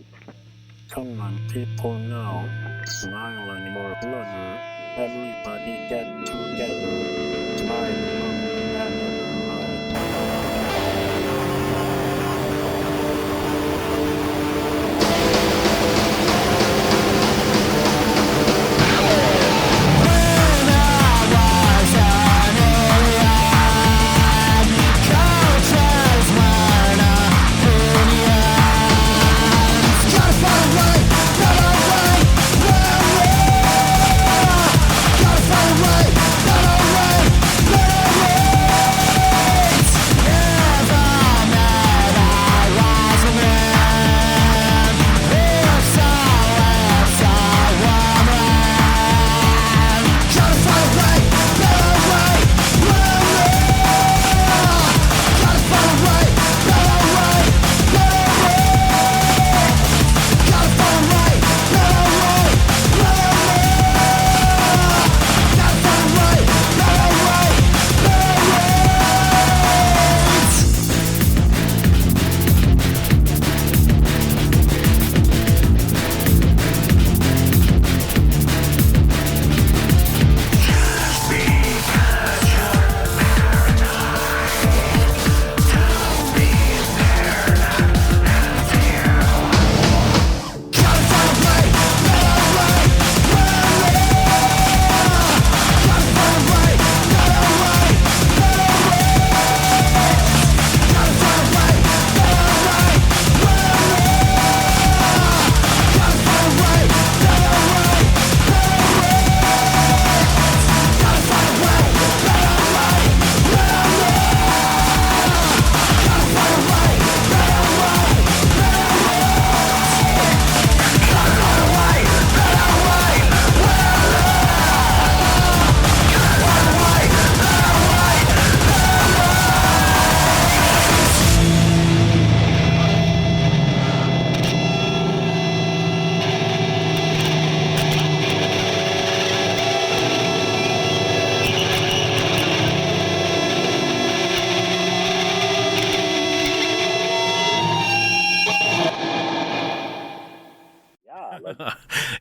Come on, people now, smile and more clever. Everybody get together. Smile Gotta find a way, not alright.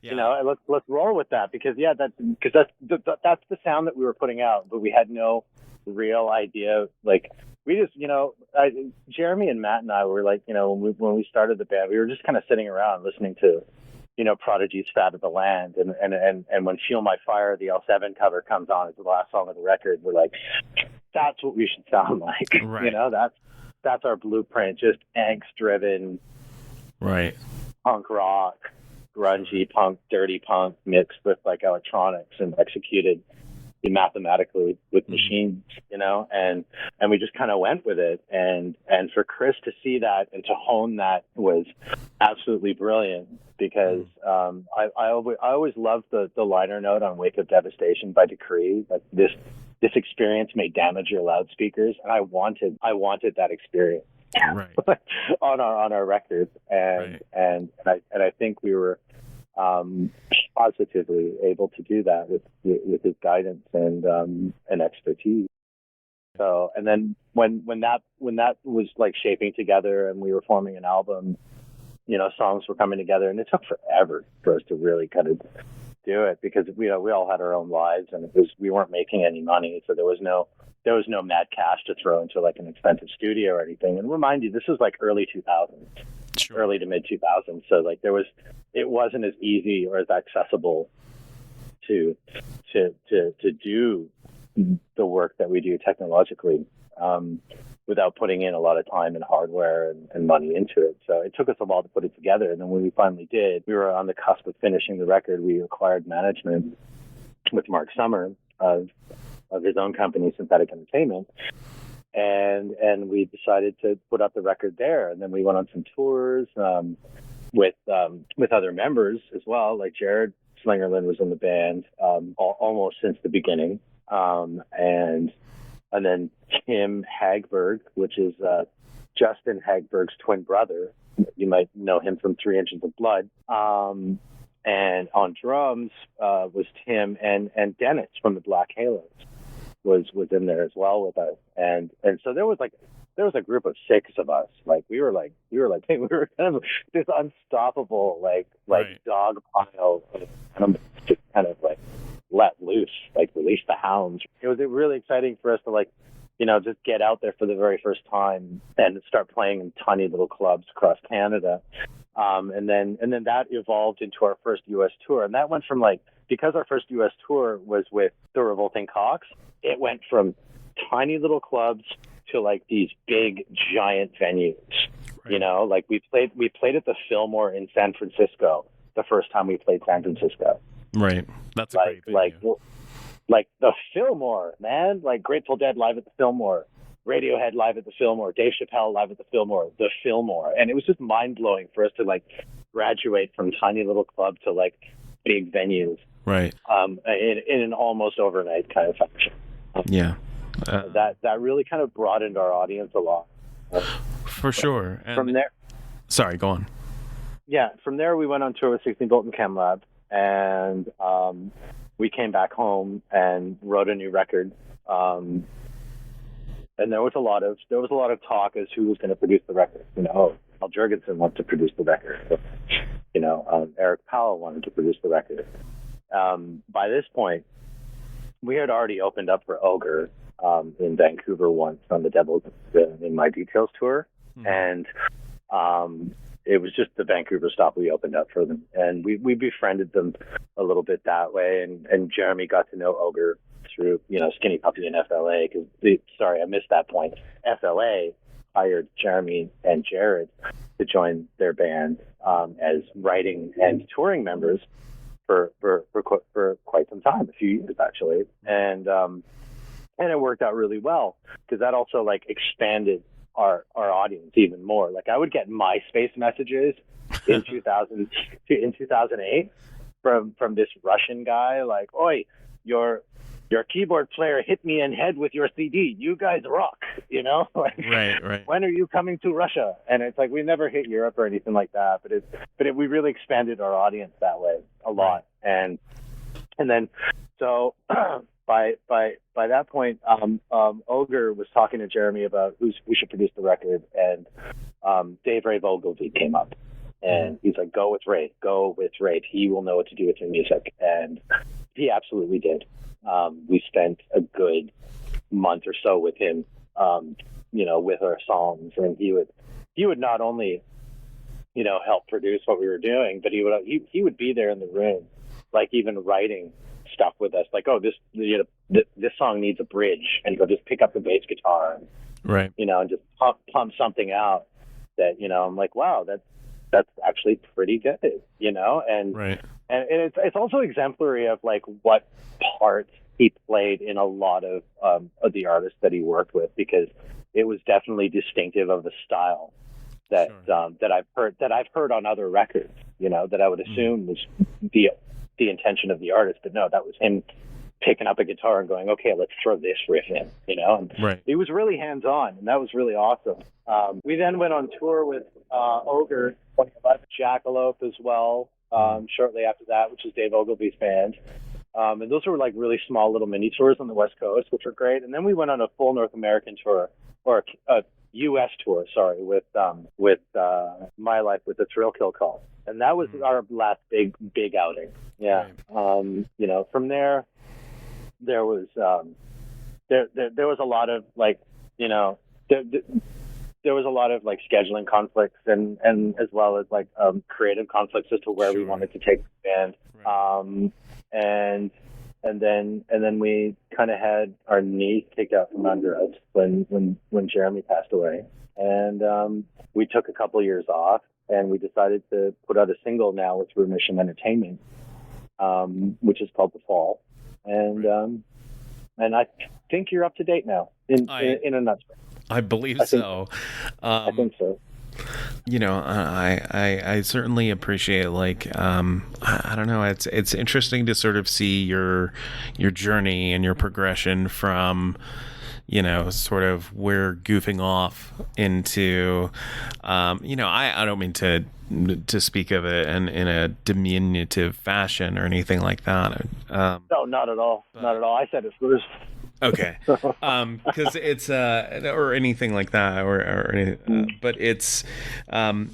You know, and let's roll with that because that's the sound that we were putting out, but we had no real idea. Like we just, you know, Jeremy and Matt and I were like, you know, when we started the band, we were just kind of sitting around listening to, you know, Prodigy's "Fat of the Land," and when "Feel My Fire," the L7 cover comes on as the last song of the record, we're like, that's what we should sound like. Right. You know, that's our blueprint, just angst-driven, right, punk rock, grungy punk, dirty punk mixed with like electronics and executed mathematically with machines, you know, and we just kind of went with it. And for Chris to see that and to hone that was absolutely brilliant because I always loved the liner note on "Wake of Devastation" by Decree, like this experience may damage your loudspeakers, and I wanted that experience right. on our records, and I think we were positively able to do that with his guidance and expertise. So, and then when that was like shaping together and we were forming an album, you know, songs were coming together, and it took forever for us to really kind of do it because we all had our own lives, and we weren't making any money, so there was no mad cash to throw into like an expensive studio or anything. And remind you, this was like early 2000s, Sure. early to mid 2000s, so like it wasn't as easy or as accessible to do the work that we do technologically without putting in a lot of time and hardware and money into it. So it took us a while to put it together. And then when we finally did, we were on the cusp of finishing the record. We acquired management with Mark Summer of his own company, Synthetic Entertainment. And we decided to put up the record there. And then we went on some tours with other members as well. Like Jared Slingerland was in the band almost since the beginning. And then Tim Hagberg, which is Justin Hagberg's twin brother. You might know him from 3 Inches of Blood. And on drums was Tim, and Dennis from the Black Halos was in there as well with us. And so there was a group of 6 of us. Like we were kind of this unstoppable like dog pile of just kind of like let loose, like release the hounds. It was really exciting for us to like, you know, just get out there for the very first time and start playing in tiny little clubs across Canada. And then that evolved into our first U.S. tour. And that went from like, because our first U.S. tour was with the Revolting Cocks, it went from tiny little clubs to like these big giant venues. Right. You know, like we played at the Fillmore in San Francisco the first time we played San Francisco. Right. That's a great venue. Like the Fillmore, man. Like Grateful Dead live at the Fillmore, Radiohead live at the Fillmore, Dave Chappelle live at the Fillmore, and it was just mind blowing for us to like graduate from tiny little club to like big venues, right? In an almost overnight kind of fashion. Yeah, that really kind of broadened our audience a lot. For sure. And from there, sorry, go on. Yeah, from there we went on tour with 16 Volt and Chem Lab, and we came back home and wrote a new record. And there was a lot of talk as who was going to produce the record. You know, Al Jurgensen wanted to produce the record. You know, Eric Powell wanted to produce the record. By this point, we had already opened up for Ogre in Vancouver once on the Devil in My Details tour, and it was just the Vancouver stop we opened up for them, and we befriended them a little bit that way, and Jeremy got to know Ogre through, you know, Skinny Puppy and FLA, because I missed that point. FLA hired Jeremy and Jared to join their band as writing and touring members for quite some time, a few years actually, and it worked out really well because that also like expanded our audience even more. Like I would get MySpace messages in 2008 from this Russian guy like, "Oi, your keyboard player hit me in head with your CD. You guys rock," you know? Like, right. When are you coming to Russia? And it's like we never hit Europe or anything like that, but we really expanded our audience that way a lot. Right. And then so by that point, Ogre was talking to Jeremy about who should produce the record, and Dave Ray Ogilvie came up. And he's like, go with Rafe. He will know what to do with your music. And he absolutely did. We spent a good month or so with him, with our songs. And he would not only, help produce what we were doing, but he would be there in the room, like even writing stuff with us. Like, oh, this song needs a bridge. And he'll just pick up the bass guitar and, right. And just pump something out that, I'm like, wow, that's actually pretty good, and right. And it's also exemplary of like what part he played in a lot of the artists that he worked with, because it was definitely distinctive of the style that I've heard on other records, that I would assume was the intention of the artist, but no, that was him picking up a guitar and going, okay, let's throw this riff in, and right. He was really hands-on, and that was really awesome. We then went on tour with Ogre 2011, Jackalope as well, shortly after that, which is Dave Ogilvy's band. And those were like really small little mini tours on the West Coast, which were great. And then we went on a full North American tour, or a U.S. tour, sorry, with My Life with the Thrill Kill Call. And that was our last big outing. Yeah. Right. From there was there was a lot of like, there was a lot of like scheduling conflicts and as well as like creative conflicts as to where we wanted to take the band. Right. And then we kind of had our knees kicked out from under us when Jeremy passed away, and we took a couple of years off, and we decided to put out a single now with Remission Entertainment, which is called The Fall, and I think you're up to date now in a nutshell. I believe so. I think so. I certainly appreciate, like, I don't know, it's interesting to sort of see your journey and your progression from, sort of we're goofing off into, I don't mean to speak of it in a diminutive fashion or anything like that. No, not at all. Not at all. I said it first. Okay. Because it's or anything like that, but it's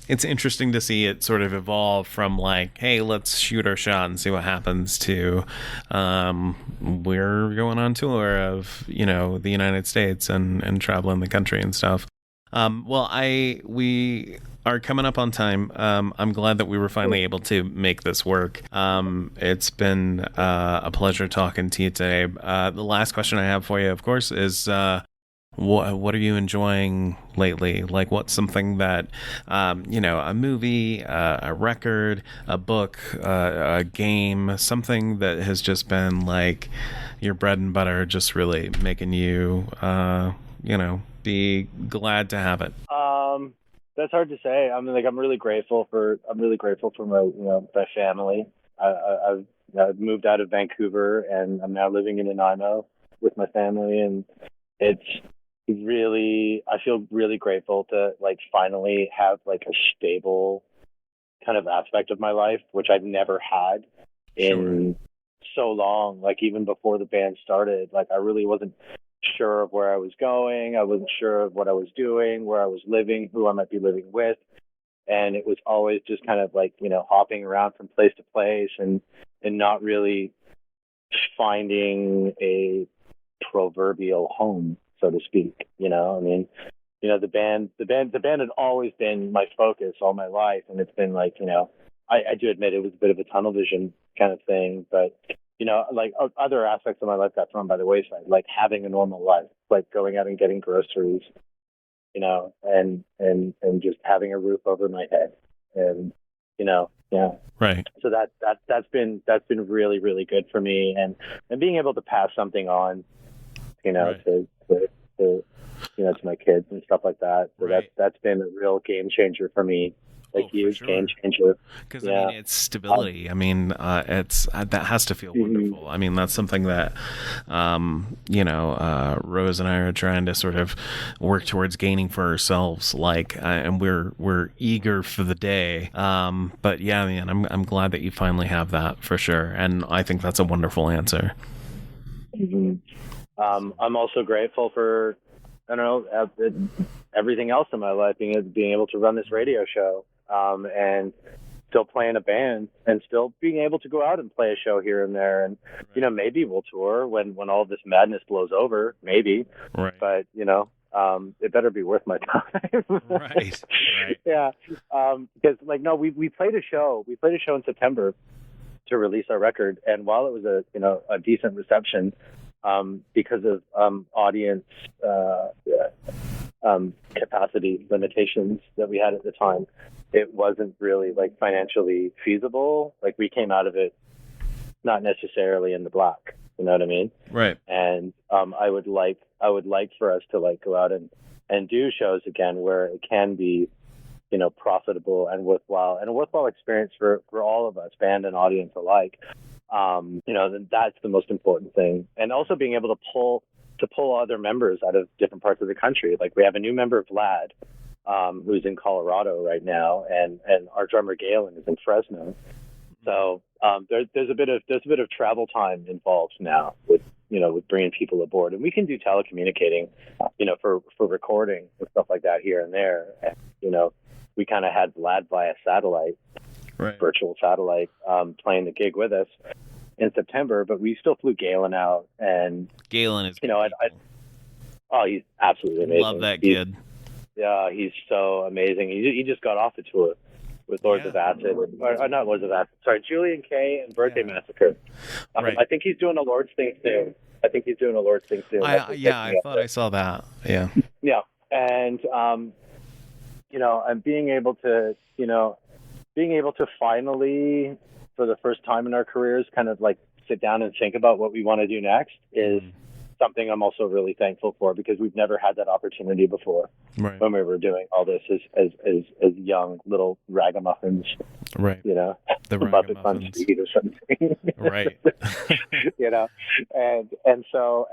interesting to see it sort of evolve from like, hey, let's shoot our shot and see what happens, to we're going on tour of the United States and traveling the country and stuff. We are coming up on time. I'm glad that we were finally able to make this work. It's been a pleasure talking to you today. The last question I have for you, of course, is what are you enjoying lately? Like, what's something that, a movie, a record, a book, a game, something that has just been like your bread and butter, just really making you, be glad to have it? That's hard to say. I mean, like, I'm really grateful for my, my family. I've moved out of Vancouver, and I'm now living in Nanaimo with my family, and it's really, I feel really grateful to like finally have like a stable kind of aspect of my life, which I've never had in so long. Like, even before the band started, like, I really wasn't sure of where I was going. I wasn't sure of what I was doing, where I was living, who I might be living with. And it was always just kind of like, hopping around from place to place and not really finding a proverbial home, so to speak. I mean, the band had always been my focus all my life. And it's been like, I do admit it was a bit of a tunnel vision kind of thing, but like other aspects of my life got thrown by the wayside, like having a normal life, like going out and getting groceries, and just having a roof over my head, and yeah. Right. So that's been really, really good for me, and being able to pass something on, right. to my kids and stuff like that. So right. that's been a real game changer for me. Huge game changer. Because I mean, it's stability. I mean, it's that has to feel wonderful. I mean, that's something that Rose and I are trying to sort of work towards gaining for ourselves. Like, and we're eager for the day. But yeah, man, I'm glad that you finally have that for sure, and I think that's a wonderful answer. Mm-hmm. I'm also grateful for, everything else in my life, being able to run this radio show. and still playing a band and still being able to go out and play a show here and there. And, maybe we'll tour when all this madness blows over, maybe. Right. But, it better be worth my time. Right. Yeah. Because we played a show. We played a show in September to release our record. And while it was a decent reception, because of audience capacity limitations that we had at the time, it wasn't really financially feasible. We came out of it not necessarily in the black, you know what I mean? Right. And I would like for us to go out and do shows again where it can be profitable and worthwhile, and a worthwhile experience for all of us, band and audience alike. That's the most important thing. And also being able to pull other members out of different parts of the country. We have a new member, Vlad, who's in Colorado right now, and our drummer Galen is in Fresno. So there's a bit of travel time involved now with bringing people aboard, and we can do telecommunicating, for recording and stuff like that here and there. And, we kind of had Vlad via satellite, virtual satellite, playing the gig with us in September, but we still flew Galen out, and Galen is he's absolutely amazing. Love that kid. Yeah, he's so amazing. He just got off the tour with Lords of Acid, or not Lords of Acid. Sorry, Julian K and Birthday Massacre. I think he's doing a Lord's thing soon. I thought I saw that. Yeah. Yeah, and and being able to finally, for the first time in our careers, kind of sit down and think about what we want to do next is something I'm also really thankful for, because we've never had that opportunity before when we were doing all this as young little ragamuffins, right? The Muppet Fun Street or something, right? and so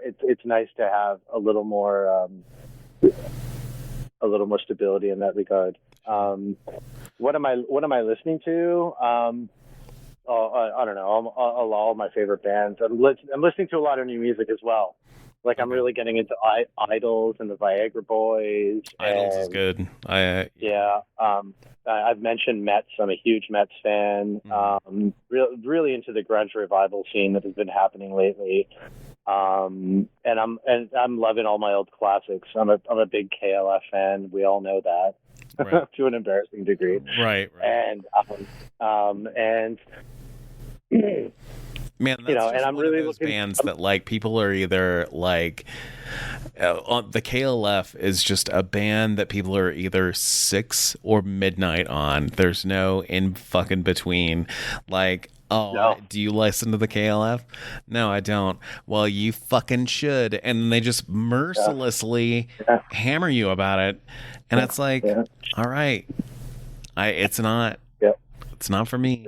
it's nice to have a little more stability in that regard. What am I listening to? I don't know. All my favorite bands. I'm listening to a lot of new music as well. I'm really getting into Idols and the Viagra Boys. Idols is good. I've mentioned Mets. I'm a huge Mets fan. Really into the grunge revival scene that has been happening lately. And I'm loving all my old classics. I'm a big KLF fan. We all know that. Right. To an embarrassing degree. Right. And man, that's just and I'm one really of those looking bands that people are either the KLF is just a band that people are either 6 or midnight on. There's no in fucking between. No. Do you listen to the KLF? No, I don't. Well, you fucking should. And they just mercilessly hammer you about it. And it's all right, it's not for me.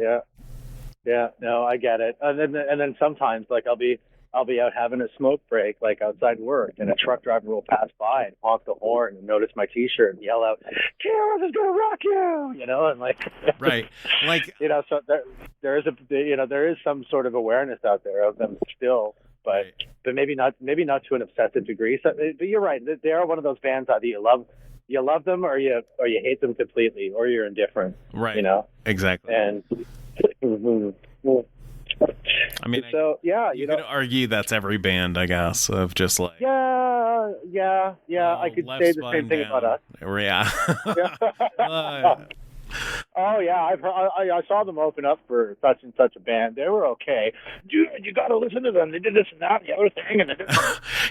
Yeah, no, I get it. And then sometimes I'll be out having a smoke break outside work, and a truck driver will pass by and honk the horn and notice my T-shirt and yell out, "KLF is gonna rock you!" And right, so there is some sort of awareness out there of them still, but maybe not to an obsessive degree. So, but you're right, they are one of those bands either you love them or you hate them completely, or you're indifferent. Right. Exactly. And I mean, so you could argue that's every band, I guess, of just I could say the same thing about us. Yeah. Oh yeah, I saw them open up for such and such a band. They were okay, dude. You got to listen to them. They did this and that and the other thing. And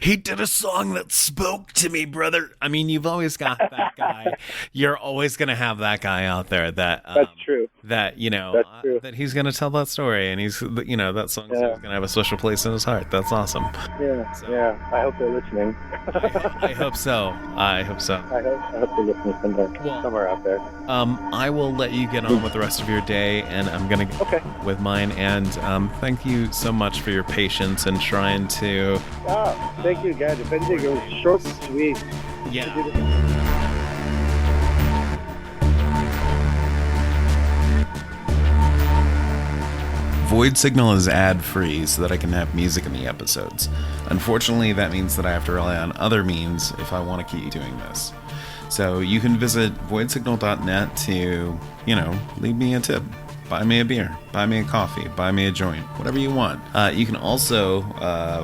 he did a song that spoke to me, brother. I mean, you've always got that guy. You're always gonna have that guy out there. That's true. That that he's gonna tell that story, and he's that song's always gonna have a special place in his heart. That's awesome. Yeah. I hope they're listening. I hope so. I hope they're listening somewhere out there. I will let you get on with the rest of your day, and I'm going to get with mine. And thank you so much for your patience and trying to... thank you, guys. If anything, it was short and sweet. Yeah. Void Signal is ad-free so that I can have music in the episodes. Unfortunately, that means that I have to rely on other means if I want to keep doing this. So you can visit voidsignal.net to, leave me a tip. Buy me a beer, buy me a coffee, buy me a joint, whatever you want. You can also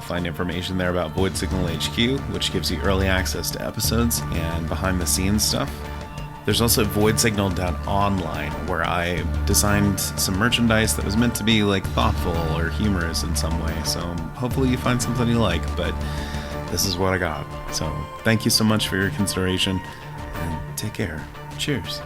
find information there about Void Signal HQ, which gives you early access to episodes and behind-the-scenes stuff. There's also voidsignal.online, where I designed some merchandise that was meant to be thoughtful or humorous in some way. So hopefully you find something you like, but this is what I got. So thank you so much for your consideration, and take care. Cheers.